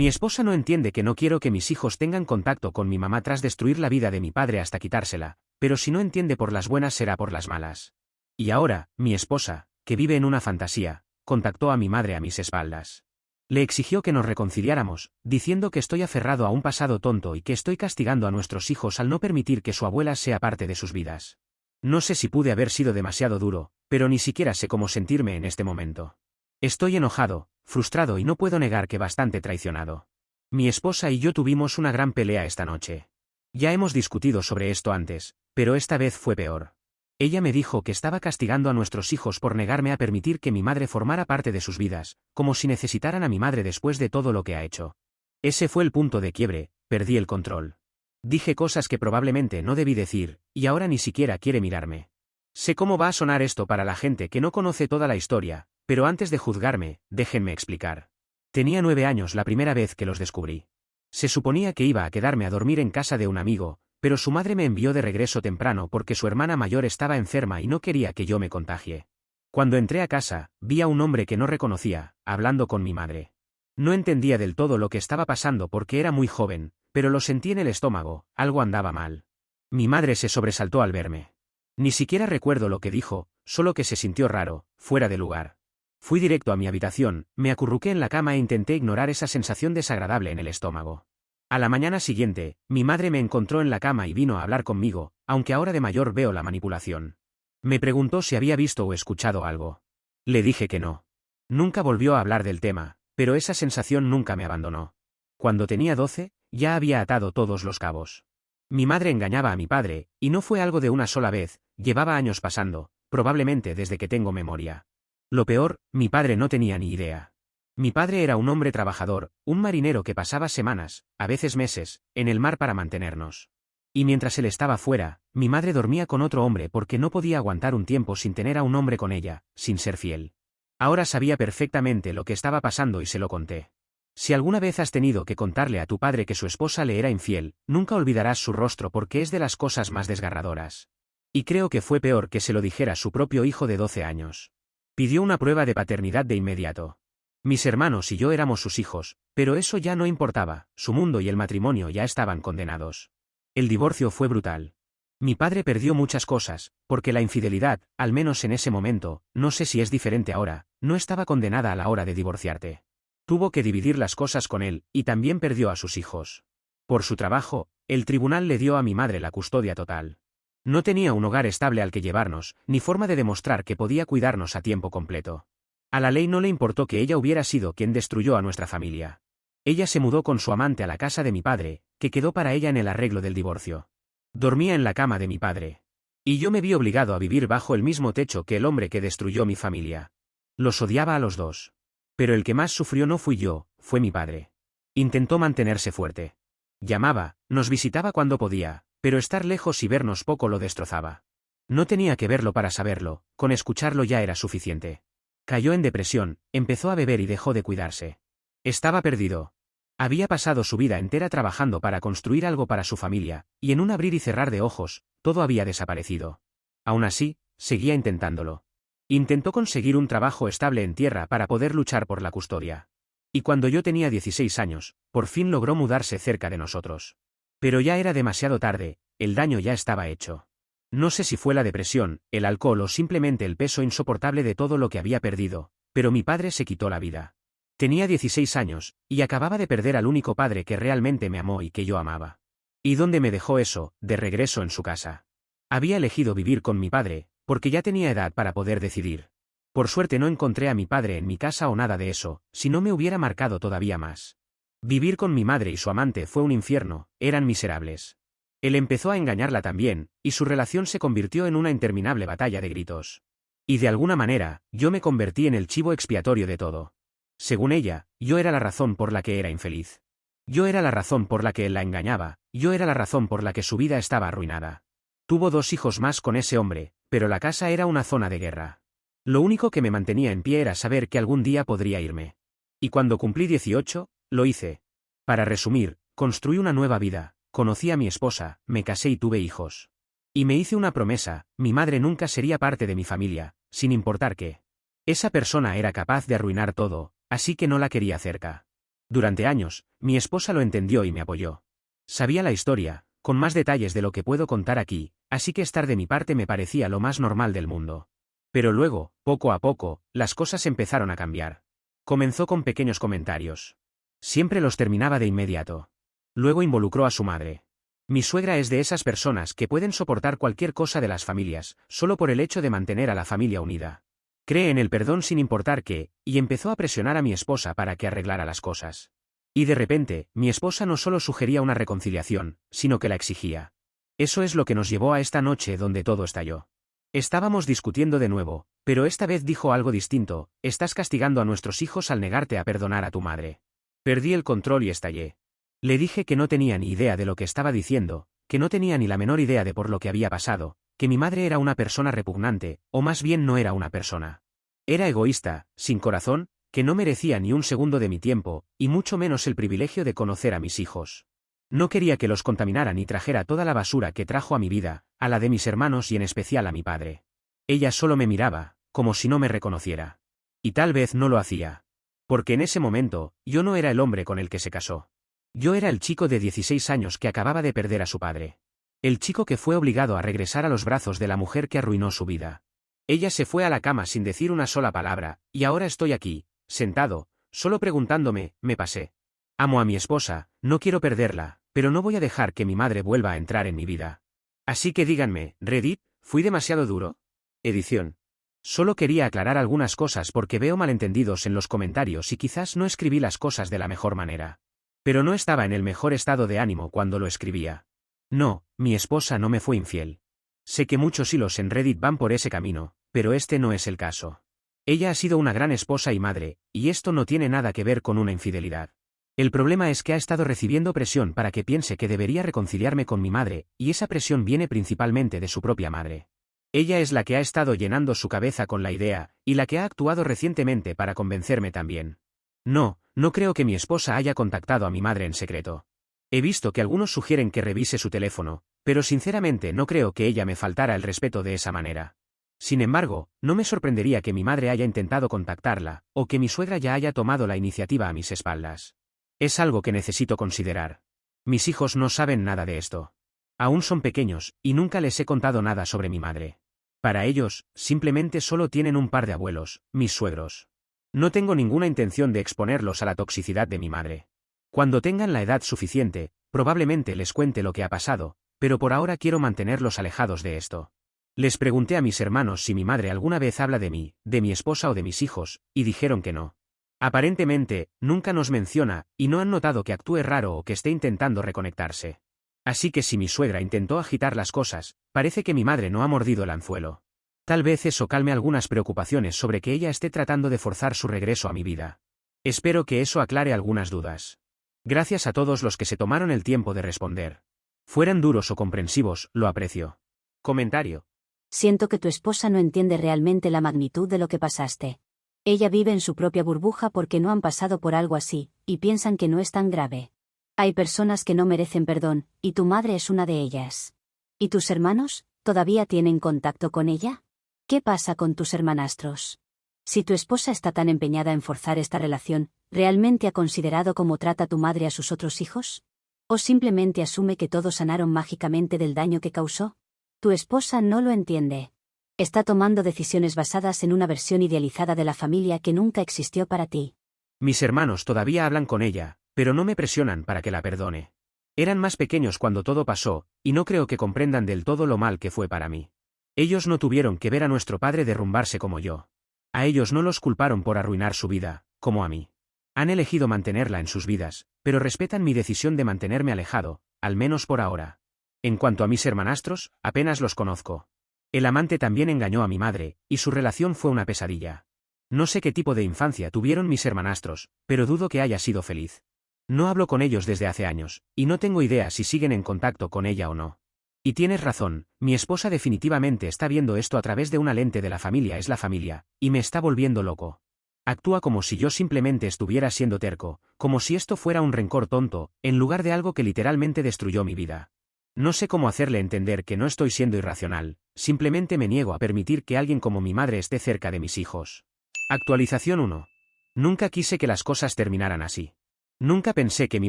Mi esposa no entiende que no quiero que mis hijos tengan contacto con mi mamá tras destruir la vida de mi padre hasta quitársela, pero si no entiende por las buenas será por las malas. Y ahora, mi esposa, que vive en una fantasía, contactó a mi madre a mis espaldas. Le exigió que nos reconciliáramos, diciendo que estoy aferrado a un pasado tonto y que estoy castigando a nuestros hijos al no permitir que su abuela sea parte de sus vidas. No sé si pude haber sido demasiado duro, pero ni siquiera sé cómo sentirme en este momento. Estoy enojado, frustrado y no puedo negar que bastante traicionado. Mi esposa y yo tuvimos una gran pelea esta noche. Ya hemos discutido sobre esto antes, pero esta vez fue peor. Ella me dijo que estaba castigando a nuestros hijos por negarme a permitir que mi madre formara parte de sus vidas, como si necesitaran a mi madre después de todo lo que ha hecho. Ese fue el punto de quiebre, perdí el control. Dije cosas que probablemente no debí decir, y ahora ni siquiera quiere mirarme. Sé cómo va a sonar esto para la gente que no conoce toda la historia, pero antes de juzgarme, déjenme explicar. Tenía 9 años la primera vez que los descubrí. Se suponía que iba a quedarme a dormir en casa de un amigo, pero su madre me envió de regreso temprano porque su hermana mayor estaba enferma y no quería que yo me contagie. Cuando entré a casa, vi a un hombre que no reconocía, hablando con mi madre. No entendía del todo lo que estaba pasando porque era muy joven, pero lo sentí en el estómago, algo andaba mal. Mi madre se sobresaltó al verme. Ni siquiera recuerdo lo que dijo, solo que se sintió raro, fuera de lugar. Fui directo a mi habitación, me acurruqué en la cama e intenté ignorar esa sensación desagradable en el estómago. A la mañana siguiente, mi madre me encontró en la cama y vino a hablar conmigo, aunque ahora de mayor veo la manipulación. Me preguntó si había visto o escuchado algo. Le dije que no. Nunca volvió a hablar del tema, pero esa sensación nunca me abandonó. Cuando tenía 12, ya había atado todos los cabos. Mi madre engañaba a mi padre, y no fue algo de una sola vez, llevaba años pasando, probablemente desde que tengo memoria. Lo peor, mi padre no tenía ni idea. Mi padre era un hombre trabajador, un marinero que pasaba semanas, a veces meses, en el mar para mantenernos. Y mientras él estaba fuera, mi madre dormía con otro hombre porque no podía aguantar un tiempo sin tener a un hombre con ella, sin ser fiel. Ahora sabía perfectamente lo que estaba pasando y se lo conté. Si alguna vez has tenido que contarle a tu padre que su esposa le era infiel, nunca olvidarás su rostro porque es de las cosas más desgarradoras. Y creo que fue peor que se lo dijera su propio hijo de 12 años. Pidió una prueba de paternidad de inmediato. Mis hermanos y yo éramos sus hijos, pero eso ya no importaba, su mundo y el matrimonio ya estaban condenados. El divorcio fue brutal. Mi padre perdió muchas cosas, porque la infidelidad, al menos en ese momento, no sé si es diferente ahora, no estaba condenada a la hora de divorciarte. Tuvo que dividir las cosas con él, y también perdió a sus hijos. Por su trabajo, el tribunal le dio a mi madre la custodia total. No tenía un hogar estable al que llevarnos, ni forma de demostrar que podía cuidarnos a tiempo completo. A la ley no le importó que ella hubiera sido quien destruyó a nuestra familia. Ella se mudó con su amante a la casa de mi padre, que quedó para ella en el arreglo del divorcio. Dormía en la cama de mi padre. Y yo me vi obligado a vivir bajo el mismo techo que el hombre que destruyó mi familia. Los odiaba a los dos. Pero el que más sufrió no fui yo, fue mi padre. Intentó mantenerse fuerte. Llamaba, nos visitaba cuando podía, pero estar lejos y vernos poco lo destrozaba. No tenía que verlo para saberlo, con escucharlo ya era suficiente. Cayó en depresión, empezó a beber y dejó de cuidarse. Estaba perdido. Había pasado su vida entera trabajando para construir algo para su familia, y en un abrir y cerrar de ojos, todo había desaparecido. Aún así, seguía intentándolo. Intentó conseguir un trabajo estable en tierra para poder luchar por la custodia. Y cuando yo tenía 16 años, por fin logró mudarse cerca de nosotros. Pero ya era demasiado tarde, el daño ya estaba hecho. No sé si fue la depresión, el alcohol o simplemente el peso insoportable de todo lo que había perdido, pero mi padre se quitó la vida. Tenía 16 años, y acababa de perder al único padre que realmente me amó y que yo amaba. ¿Y dónde me dejó eso? De regreso en su casa. Había elegido vivir con mi padre, porque ya tenía edad para poder decidir. Por suerte no encontré a mi padre en mi casa o nada de eso, si no me hubiera marcado todavía más. Vivir con mi madre y su amante fue un infierno, eran miserables. Él empezó a engañarla también, y su relación se convirtió en una interminable batalla de gritos. Y de alguna manera, yo me convertí en el chivo expiatorio de todo. Según ella, yo era la razón por la que era infeliz. Yo era la razón por la que él la engañaba, yo era la razón por la que su vida estaba arruinada. Tuvo 2 hijos más con ese hombre, pero la casa era una zona de guerra. Lo único que me mantenía en pie era saber que algún día podría irme. Y cuando cumplí 18, lo hice. Para resumir, construí una nueva vida. Conocí a mi esposa, me casé y tuve hijos. Y me hice una promesa, mi madre nunca sería parte de mi familia, sin importar qué. Esa persona era capaz de arruinar todo, así que no la quería cerca. Durante años, mi esposa lo entendió y me apoyó. Sabía la historia, con más detalles de lo que puedo contar aquí, así que estar de mi parte me parecía lo más normal del mundo. Pero luego, poco a poco, las cosas empezaron a cambiar. Comenzó con pequeños comentarios. Siempre los terminaba de inmediato. Luego involucró a su madre. Mi suegra es de esas personas que pueden soportar cualquier cosa de las familias, solo por el hecho de mantener a la familia unida. Cree en el perdón sin importar qué, y empezó a presionar a mi esposa para que arreglara las cosas. Y de repente, mi esposa no solo sugería una reconciliación, sino que la exigía. Eso es lo que nos llevó a esta noche donde todo estalló. Estábamos discutiendo de nuevo, pero esta vez dijo algo distinto: estás castigando a nuestros hijos al negarte a perdonar a tu madre. Perdí el control y estallé. Le dije que no tenía ni idea de lo que estaba diciendo, que no tenía ni la menor idea de por lo que había pasado, que mi madre era una persona repugnante, o más bien no era una persona. Era egoísta, sin corazón, que no merecía ni un segundo de mi tiempo, y mucho menos el privilegio de conocer a mis hijos. No quería que los contaminara ni trajera toda la basura que trajo a mi vida, a la de mis hermanos y en especial a mi padre. Ella solo me miraba, como si no me reconociera. Y tal vez no lo hacía. Porque en ese momento, yo no era el hombre con el que se casó. Yo era el chico de 16 años que acababa de perder a su padre. El chico que fue obligado a regresar a los brazos de la mujer que arruinó su vida. Ella se fue a la cama sin decir una sola palabra, y ahora estoy aquí, sentado, solo preguntándome, me pasé. Amo a mi esposa, no quiero perderla, pero no voy a dejar que mi madre vuelva a entrar en mi vida. Así que díganme, Reddit, ¿fui demasiado duro? Edición. Solo quería aclarar algunas cosas porque veo malentendidos en los comentarios y quizás no escribí las cosas de la mejor manera. Pero no estaba en el mejor estado de ánimo cuando lo escribía. No, mi esposa no me fue infiel. Sé que muchos hilos en Reddit van por ese camino, pero este no es el caso. Ella ha sido una gran esposa y madre, y esto no tiene nada que ver con una infidelidad. El problema es que ha estado recibiendo presión para que piense que debería reconciliarme con mi madre, y esa presión viene principalmente de su propia madre. Ella es la que ha estado llenando su cabeza con la idea, y la que ha actuado recientemente para convencerme también. No creo que mi esposa haya contactado a mi madre en secreto. He visto que algunos sugieren que revise su teléfono, pero sinceramente no creo que ella me faltara el respeto de esa manera. Sin embargo, no me sorprendería que mi madre haya intentado contactarla, o que mi suegra ya haya tomado la iniciativa a mis espaldas. Es algo que necesito considerar. Mis hijos no saben nada de esto. Aún son pequeños, y nunca les he contado nada sobre mi madre. Para ellos, simplemente solo tienen un par de abuelos, mis suegros. No tengo ninguna intención de exponerlos a la toxicidad de mi madre. Cuando tengan la edad suficiente, probablemente les cuente lo que ha pasado, pero por ahora quiero mantenerlos alejados de esto. Les pregunté a mis hermanos si mi madre alguna vez habla de mí, de mi esposa o de mis hijos, y dijeron que no. Aparentemente, nunca nos menciona, y no han notado que actúe raro o que esté intentando reconectarse. Así que si mi suegra intentó agitar las cosas, parece que mi madre no ha mordido el anzuelo. Tal vez eso calme algunas preocupaciones sobre que ella esté tratando de forzar su regreso a mi vida. Espero que eso aclare algunas dudas. Gracias a todos los que se tomaron el tiempo de responder. Fueran duros o comprensivos, lo aprecio. Comentario. Siento que tu esposa no entiende realmente la magnitud de lo que pasaste. Ella vive en su propia burbuja porque no han pasado por algo así, y piensan que no es tan grave. Hay personas que no merecen perdón, y tu madre es una de ellas. ¿Y tus hermanos, todavía tienen contacto con ella? ¿Qué pasa con tus hermanastros? Si tu esposa está tan empeñada en forzar esta relación, ¿realmente ha considerado cómo trata tu madre a sus otros hijos? ¿O simplemente asume que todos sanaron mágicamente del daño que causó? Tu esposa no lo entiende. Está tomando decisiones basadas en una versión idealizada de la familia que nunca existió para ti. Mis hermanos todavía hablan con ella, pero no me presionan para que la perdone. Eran más pequeños cuando todo pasó, y no creo que comprendan del todo lo mal que fue para mí. Ellos no tuvieron que ver a nuestro padre derrumbarse como yo. A ellos no los culparon por arruinar su vida, como a mí. Han elegido mantenerla en sus vidas, pero respetan mi decisión de mantenerme alejado, al menos por ahora. En cuanto a mis hermanastros, apenas los conozco. El amante también engañó a mi madre, y su relación fue una pesadilla. No sé qué tipo de infancia tuvieron mis hermanastros, pero dudo que haya sido feliz. No hablo con ellos desde hace años, y no tengo idea si siguen en contacto con ella o no. Y tienes razón, mi esposa definitivamente está viendo esto a través de una lente de la familia es la familia, y me está volviendo loco. Actúa como si yo simplemente estuviera siendo terco, como si esto fuera un rencor tonto, en lugar de algo que literalmente destruyó mi vida. No sé cómo hacerle entender que no estoy siendo irracional, simplemente me niego a permitir que alguien como mi madre esté cerca de mis hijos. Actualización 1. Nunca quise que las cosas terminaran así. Nunca pensé que mi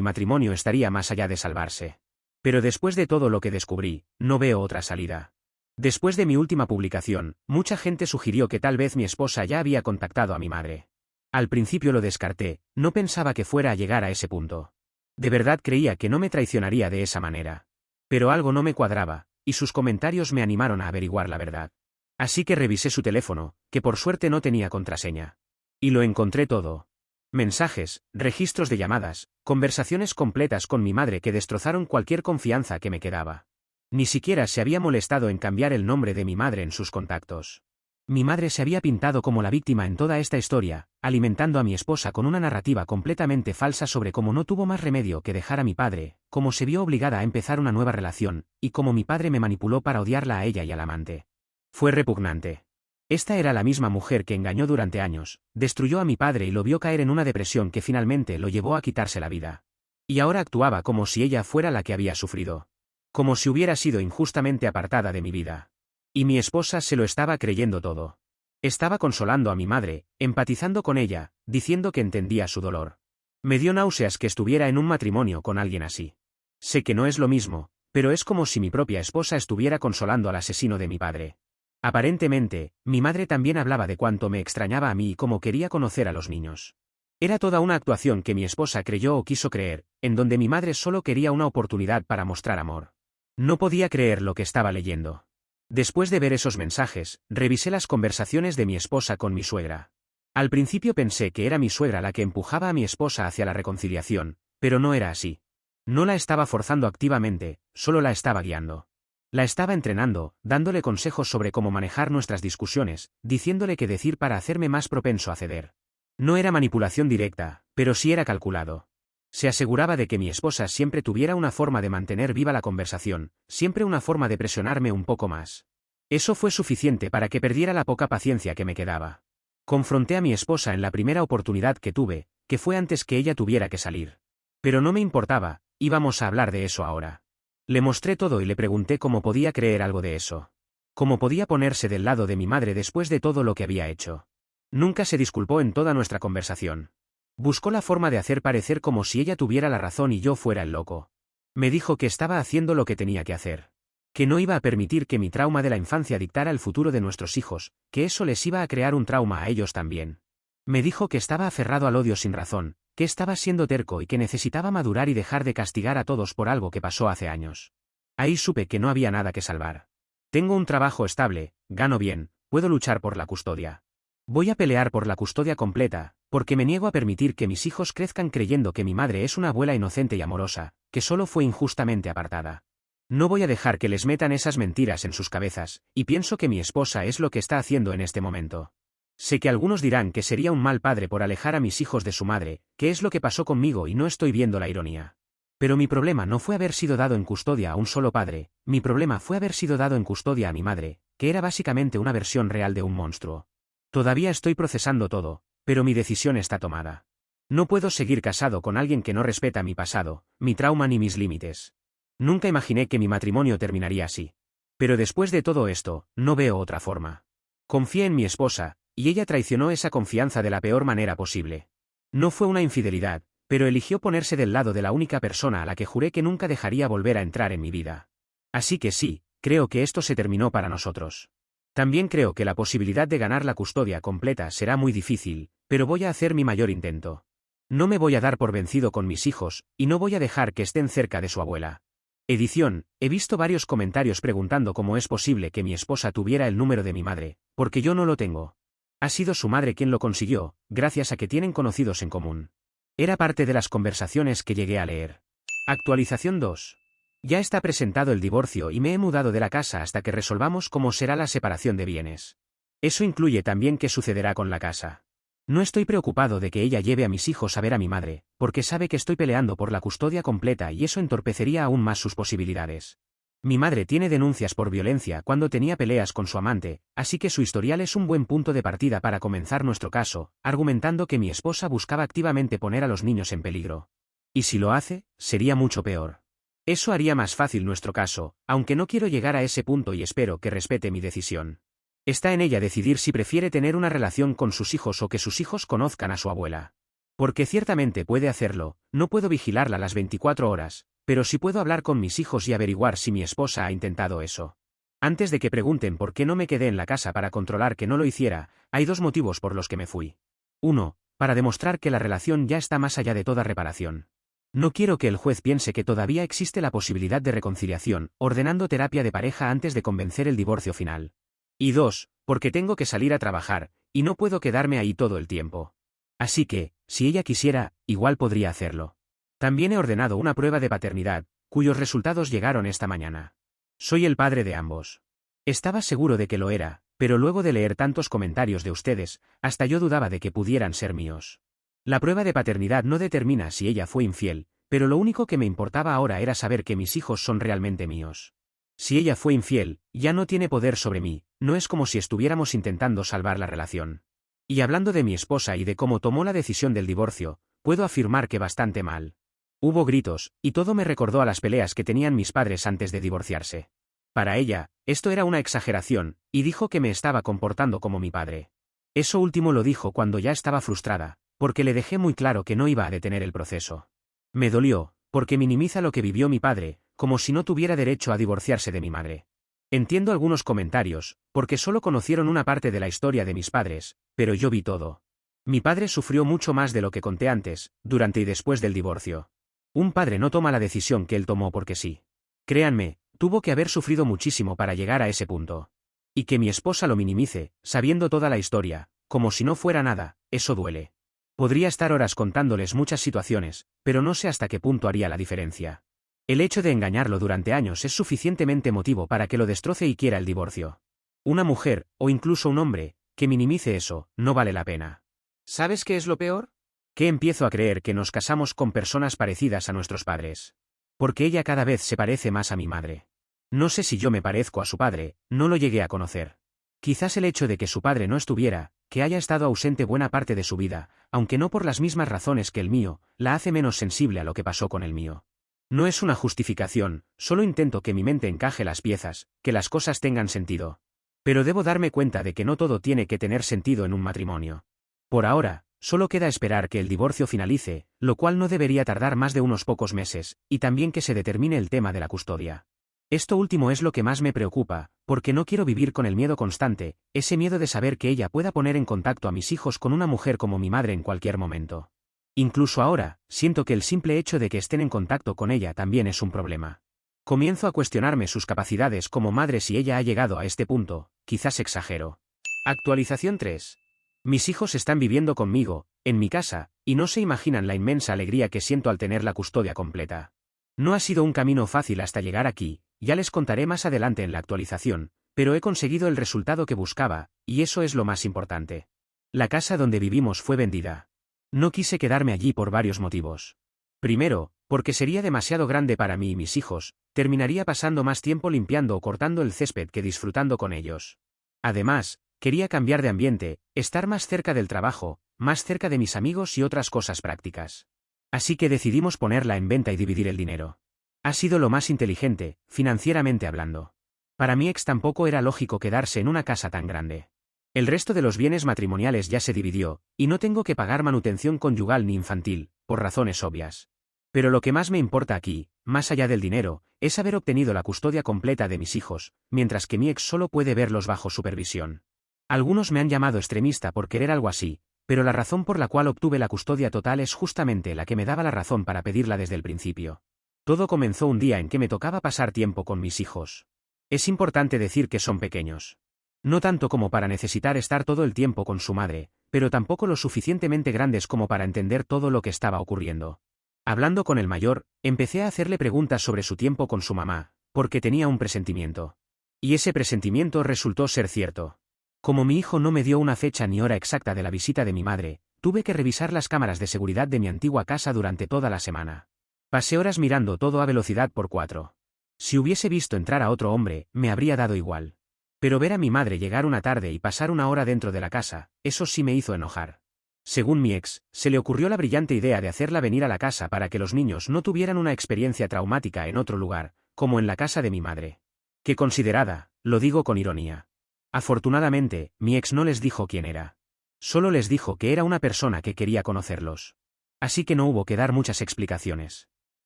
matrimonio estaría más allá de salvarse. Pero después de todo lo que descubrí, no veo otra salida. Después de mi última publicación, mucha gente sugirió que tal vez mi esposa ya había contactado a mi madre. Al principio lo descarté, no pensaba que fuera a llegar a ese punto. De verdad creía que no me traicionaría de esa manera. Pero algo no me cuadraba, y sus comentarios me animaron a averiguar la verdad. Así que revisé su teléfono, que por suerte no tenía contraseña. Y lo encontré todo. Mensajes, registros de llamadas, conversaciones completas con mi madre que destrozaron cualquier confianza que me quedaba. Ni siquiera se había molestado en cambiar el nombre de mi madre en sus contactos. Mi madre se había pintado como la víctima en toda esta historia, alimentando a mi esposa con una narrativa completamente falsa sobre cómo no tuvo más remedio que dejar a mi padre, cómo se vio obligada a empezar una nueva relación, y cómo mi padre me manipuló para odiarla a ella y al amante. Fue repugnante. Esta era la misma mujer que engañó durante años, destruyó a mi padre y lo vio caer en una depresión que finalmente lo llevó a quitarse la vida. Y ahora actuaba como si ella fuera la que había sufrido. Como si hubiera sido injustamente apartada de mi vida. Y mi esposa se lo estaba creyendo todo. Estaba consolando a mi madre, empatizando con ella, diciendo que entendía su dolor. Me dio náuseas que estuviera en un matrimonio con alguien así. Sé que no es lo mismo, pero es como si mi propia esposa estuviera consolando al asesino de mi padre. Aparentemente, mi madre también hablaba de cuánto me extrañaba a mí y cómo quería conocer a los niños. Era toda una actuación que mi esposa creyó o quiso creer, en donde mi madre solo quería una oportunidad para mostrar amor. No podía creer lo que estaba leyendo. Después de ver esos mensajes, revisé las conversaciones de mi esposa con mi suegra. Al principio pensé que era mi suegra la que empujaba a mi esposa hacia la reconciliación, pero no era así. No la estaba forzando activamente, solo la estaba guiando. La estaba entrenando, dándole consejos sobre cómo manejar nuestras discusiones, diciéndole qué decir para hacerme más propenso a ceder. No era manipulación directa, pero sí era calculado. Se aseguraba de que mi esposa siempre tuviera una forma de mantener viva la conversación, siempre una forma de presionarme un poco más. Eso fue suficiente para que perdiera la poca paciencia que me quedaba. Confronté a mi esposa en la primera oportunidad que tuve, que fue antes que ella tuviera que salir. Pero no me importaba, íbamos a hablar de eso ahora. Le mostré todo y le pregunté cómo podía creer algo de eso. Cómo podía ponerse del lado de mi madre después de todo lo que había hecho. Nunca se disculpó en toda nuestra conversación. Buscó la forma de hacer parecer como si ella tuviera la razón y yo fuera el loco. Me dijo que estaba haciendo lo que tenía que hacer. Que no iba a permitir que mi trauma de la infancia dictara el futuro de nuestros hijos, que eso les iba a crear un trauma a ellos también. Me dijo que estaba aferrado al odio sin razón, que estaba siendo terco y que necesitaba madurar y dejar de castigar a todos por algo que pasó hace años. Ahí supe que no había nada que salvar. Tengo un trabajo estable, gano bien, puedo luchar por la custodia. Voy a pelear por la custodia completa, porque me niego a permitir que mis hijos crezcan creyendo que mi madre es una abuela inocente y amorosa, que solo fue injustamente apartada. No voy a dejar que les metan esas mentiras en sus cabezas, y pienso que mi esposa es lo que está haciendo en este momento. Sé que algunos dirán que sería un mal padre por alejar a mis hijos de su madre, que es lo que pasó conmigo y no estoy viendo la ironía. Pero mi problema no fue haber sido dado en custodia a un solo padre, mi problema fue haber sido dado en custodia a mi madre, que era básicamente una versión real de un monstruo. Todavía estoy procesando todo, pero mi decisión está tomada. No puedo seguir casado con alguien que no respeta mi pasado, mi trauma ni mis límites. Nunca imaginé que mi matrimonio terminaría así. Pero después de todo esto, no veo otra forma. Confié en mi esposa, y ella traicionó esa confianza de la peor manera posible. No fue una infidelidad, pero eligió ponerse del lado de la única persona a la que juré que nunca dejaría volver a entrar en mi vida. Así que sí, creo que esto se terminó para nosotros. También creo que la posibilidad de ganar la custodia completa será muy difícil, pero voy a hacer mi mayor intento. No me voy a dar por vencido con mis hijos, y no voy a dejar que estén cerca de su abuela. Edición, he visto varios comentarios preguntando cómo es posible que mi esposa tuviera el número de mi madre, porque yo no lo tengo. Ha sido su madre quien lo consiguió, gracias a que tienen conocidos en común. Era parte de las conversaciones que llegué a leer. Actualización 2. Ya está presentado el divorcio y me he mudado de la casa hasta que resolvamos cómo será la separación de bienes. Eso incluye también qué sucederá con la casa. No estoy preocupado de que ella lleve a mis hijos a ver a mi madre, porque sabe que estoy peleando por la custodia completa y eso entorpecería aún más sus posibilidades. Mi madre tiene denuncias por violencia cuando tenía peleas con su amante, así que su historial es un buen punto de partida para comenzar nuestro caso, argumentando que mi esposa buscaba activamente poner a los niños en peligro. Y si lo hace, sería mucho peor. Eso haría más fácil nuestro caso, aunque no quiero llegar a ese punto y espero que respete mi decisión. Está en ella decidir si prefiere tener una relación con sus hijos o que sus hijos conozcan a su abuela. Porque ciertamente puede hacerlo, no puedo vigilarla las 24 horas, pero sí puedo hablar con mis hijos y averiguar si mi esposa ha intentado eso. Antes de que pregunten por qué no me quedé en la casa para controlar que no lo hiciera, hay dos motivos por los que me fui. 1. Para demostrar que la relación ya está más allá de toda reparación. No quiero que el juez piense que todavía existe la posibilidad de reconciliación, ordenando terapia de pareja antes de convencer el divorcio final. Y 2. Porque tengo que salir a trabajar, y no puedo quedarme ahí todo el tiempo. Así que, si ella quisiera, igual podría hacerlo. También he ordenado una prueba de paternidad, cuyos resultados llegaron esta mañana. Soy el padre de ambos. Estaba seguro de que lo era, pero luego de leer tantos comentarios de ustedes, hasta yo dudaba de que pudieran ser míos. La prueba de paternidad no determina si ella fue infiel, pero lo único que me importaba ahora era saber que mis hijos son realmente míos. Si ella fue infiel, ya no tiene poder sobre mí, no es como si estuviéramos intentando salvar la relación. Y hablando de mi esposa y de cómo tomó la decisión del divorcio, puedo afirmar que bastante mal. Hubo gritos, y todo me recordó a las peleas que tenían mis padres antes de divorciarse. Para ella, esto era una exageración, y dijo que me estaba comportando como mi padre. Eso último lo dijo cuando ya estaba frustrada, porque le dejé muy claro que no iba a detener el proceso. Me dolió, porque minimiza lo que vivió mi padre, como si no tuviera derecho a divorciarse de mi madre. Entiendo algunos comentarios, porque solo conocieron una parte de la historia de mis padres, pero yo vi todo. Mi padre sufrió mucho más de lo que conté antes, durante y después del divorcio. Un padre no toma la decisión que él tomó porque sí. Créanme, tuvo que haber sufrido muchísimo para llegar a ese punto. Y que mi esposa lo minimice, sabiendo toda la historia, como si no fuera nada, eso duele. Podría estar horas contándoles muchas situaciones, pero no sé hasta qué punto haría la diferencia. El hecho de engañarlo durante años es suficientemente motivo para que lo destroce y quiera el divorcio. Una mujer, o incluso un hombre, que minimice eso, no vale la pena. ¿Sabes qué es lo peor? Que empiezo a creer que nos casamos con personas parecidas a nuestros padres. Porque ella cada vez se parece más a mi madre. No sé si yo me parezco a su padre, no lo llegué a conocer. Quizás el hecho de que su padre no estuviera, que haya estado ausente buena parte de su vida, aunque no por las mismas razones que el mío, la hace menos sensible a lo que pasó con el mío. No es una justificación, solo intento que mi mente encaje las piezas, que las cosas tengan sentido. Pero debo darme cuenta de que no todo tiene que tener sentido en un matrimonio. Por ahora, solo queda esperar que el divorcio finalice, lo cual no debería tardar más de unos pocos meses, y también que se determine el tema de la custodia. Esto último es lo que más me preocupa, porque no quiero vivir con el miedo constante, ese miedo de saber que ella pueda poner en contacto a mis hijos con una mujer como mi madre en cualquier momento. Incluso ahora, siento que el simple hecho de que estén en contacto con ella también es un problema. Comienzo a cuestionarme sus capacidades como madre si ella ha llegado a este punto, quizás exagero. Actualización 3. Mis hijos están viviendo conmigo, en mi casa, y no se imaginan la inmensa alegría que siento al tener la custodia completa. No ha sido un camino fácil hasta llegar aquí, ya les contaré más adelante en la actualización, pero he conseguido el resultado que buscaba, y eso es lo más importante. La casa donde vivimos fue vendida. No quise quedarme allí por varios motivos. Primero, porque sería demasiado grande para mí y mis hijos, terminaría pasando más tiempo limpiando o cortando el césped que disfrutando con ellos. Además, quería cambiar de ambiente, estar más cerca del trabajo, más cerca de mis amigos y otras cosas prácticas. Así que decidimos ponerla en venta y dividir el dinero. Ha sido lo más inteligente, financieramente hablando. Para mi ex tampoco era lógico quedarse en una casa tan grande. El resto de los bienes matrimoniales ya se dividió, y no tengo que pagar manutención conyugal ni infantil, por razones obvias. Pero lo que más me importa aquí, más allá del dinero, es haber obtenido la custodia completa de mis hijos, mientras que mi ex solo puede verlos bajo supervisión. Algunos me han llamado extremista por querer algo así, pero la razón por la cual obtuve la custodia total es justamente la que me daba la razón para pedirla desde el principio. Todo comenzó un día en que me tocaba pasar tiempo con mis hijos. Es importante decir que son pequeños. No tanto como para necesitar estar todo el tiempo con su madre, pero tampoco lo suficientemente grandes como para entender todo lo que estaba ocurriendo. Hablando con el mayor, empecé a hacerle preguntas sobre su tiempo con su mamá, porque tenía un presentimiento. Y ese presentimiento resultó ser cierto. Como mi hijo no me dio una fecha ni hora exacta de la visita de mi madre, tuve que revisar las cámaras de seguridad de mi antigua casa durante toda la semana. Pasé horas mirando todo a velocidad por 4. Si hubiese visto entrar a otro hombre, me habría dado igual. Pero ver a mi madre llegar una tarde y pasar una hora dentro de la casa, eso sí me hizo enojar. Según mi ex, se le ocurrió la brillante idea de hacerla venir a la casa para que los niños no tuvieran una experiencia traumática en otro lugar, como en la casa de mi madre. Qué considerada, lo digo con ironía. Afortunadamente, mi ex no les dijo quién era. Solo les dijo que era una persona que quería conocerlos. así que no hubo que dar muchas explicaciones.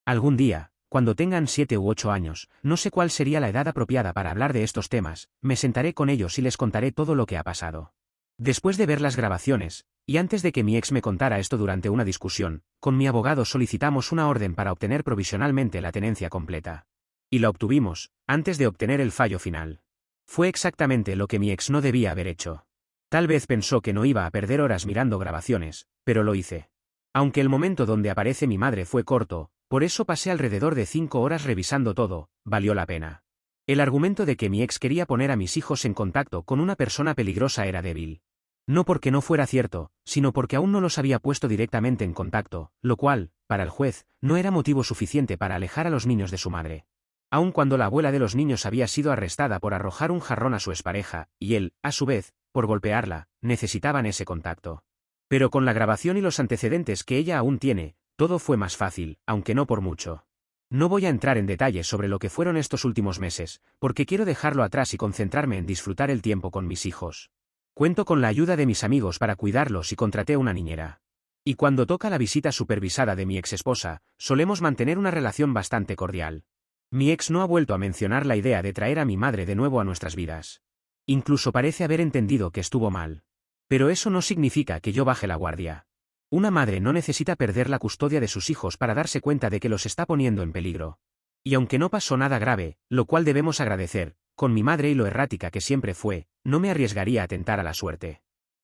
Algún día, cuando tengan 7 u 8 años, no sé cuál sería la edad apropiada para hablar de estos temas, me sentaré con ellos y les contaré todo lo que ha pasado. Después de ver las grabaciones, y antes de que mi ex me contara esto durante una discusión, con mi abogado solicitamos una orden para obtener provisionalmente la tenencia completa. Y la obtuvimos, antes de obtener el fallo final. Fue exactamente lo que mi ex no debía haber hecho. Tal vez pensó que no iba a perder horas mirando grabaciones, pero lo hice. Aunque el momento donde aparece mi madre fue corto, por eso pasé alrededor de 5 horas revisando todo, valió la pena. El argumento de que mi ex quería poner a mis hijos en contacto con una persona peligrosa era débil. No porque no fuera cierto, sino porque aún no los había puesto directamente en contacto, lo cual, para el juez, no era motivo suficiente para alejar a los niños de su madre. Aun cuando la abuela de los niños había sido arrestada por arrojar un jarrón a su expareja, y él, a su vez, por golpearla, necesitaban ese contacto. Pero con la grabación y los antecedentes que ella aún tiene, todo fue más fácil, aunque no por mucho. No voy a entrar en detalles sobre lo que fueron estos últimos meses, porque quiero dejarlo atrás y concentrarme en disfrutar el tiempo con mis hijos. Cuento con la ayuda de mis amigos para cuidarlos y contraté una niñera. Y cuando toca la visita supervisada de mi exesposa, solemos mantener una relación bastante cordial. Mi ex no ha vuelto a mencionar la idea de traer a mi madre de nuevo a nuestras vidas. Incluso parece haber entendido que estuvo mal. Pero eso no significa que yo baje la guardia. Una madre no necesita perder la custodia de sus hijos para darse cuenta de que los está poniendo en peligro. Y aunque no pasó nada grave, lo cual debemos agradecer, con mi madre y lo errática que siempre fue, no me arriesgaría a tentar a la suerte.